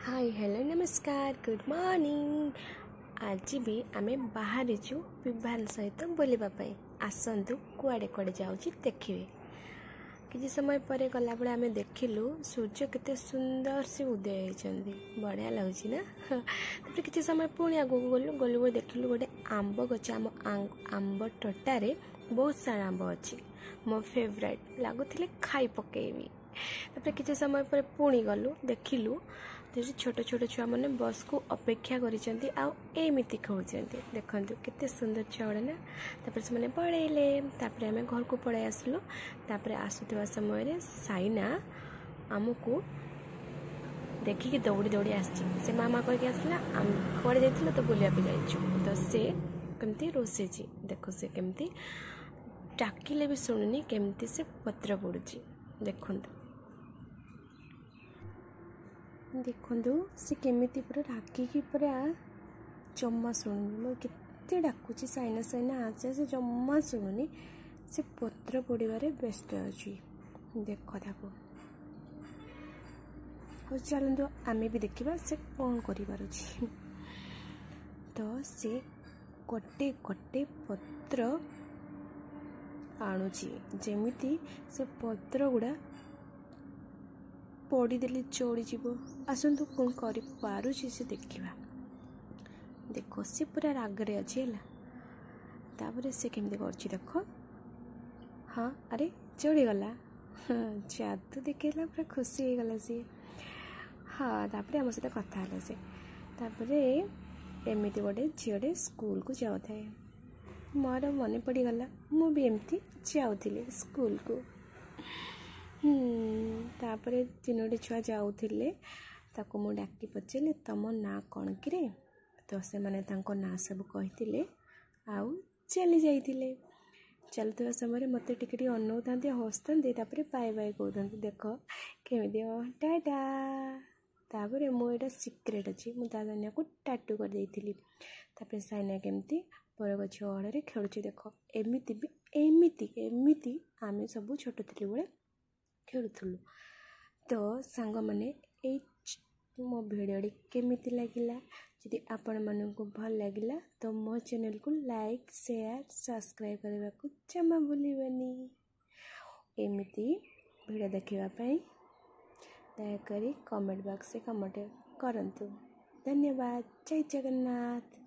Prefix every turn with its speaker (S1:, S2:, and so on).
S1: Hi hello नमस्कार good morning. आज भी आमे बाहरीचु विभान सहित बुलवाई आसतु कुआड़े कुआड़े जाऊँ देखिए। किसी समय पर गला बेले आमे देखिलु सूर्य केते सुंदर से उदय होती बढ़िया लगुच ना। तापर किसी समय पुणी आगू गलु गलु देखिलु गोटे आंब गछ आम आंब टोटारे बहुत सारा आंब अच्छी मो फेवरेट लगुले खाई पकेबी। तापर किसी समय पर पुणी गलु देखिलु छोट छोट छुआ मैंने बस को अपेक्षा करमती खाऊँच देखु केते सुंदर छुआ गुड़ा ना। तापर से पढ़ेले तापर आम घर को पड़े आसलु। तापर आसुवा समय साइना आमको देखिकी दौड़ी दौड़ी आसी मामा करके आसला कड़े जाइए तो बुलाप जाइचु तो सी कमती रोषे देखो से केमती टाकिले भी शुणुनी केमती से पत्र पड़ुची देखु देखु से केमिति पूरा डाकिकी पूरा जम्मा शुणुनी मैं केते डाकुची साइना साइना आसे से जम्मा शुणुनी से पत्र पड़े व्यस्त अच्छी देख ताको और चलते आमे भी देखा से कौन कर तो से गोटे गोटे पत्र आणुची जेमिति से पत्र गुड़ा पड़ीदे चढ़ीज आसतु कौन कर से देखा। देख सी पूरा रागरे अच्छी है तापर से केमती कर देख हाँ अरे चढ़ीगला जादू देखला पूरा खुशी हो गला सी। हाँ तापर आम सहित कथा से तापर एमती गोटे झीटे स्कूल को जाऊ थाए मोर मन पड़गला मु भी एमती जाऊली स्कूल को। तापर तीनोटी छुआ जाऊले ताको मु डाकी पचारे तुम ना कौन कि तो से मैंने ना सब कही आउ चली जाइए। चलुवा समय मत टे अनौ था हसता बाय बाय कहते देख केमी टाटा। तापर मुझे सिक्रेट अच्छी मुझे को टाटू कर देती तापर साइना केमती पर गछ अड़े खेलुची देख एमती भी एमती एमती आम सब छोट थी बेले खेलुलु। तो सांग मैंने मो भिडियोटी केमिति लगिला यदि आपण मानकु भल लगिला तो मो चैनल को लाइक शेयर सब्सक्राइब करने को जमा भूलिबनी। एमिति भिडियो देखिबा पई दयाकरी कमेंट बॉक्स से कमेंट करंतु। धन्यवाद। जय जगन्नाथ।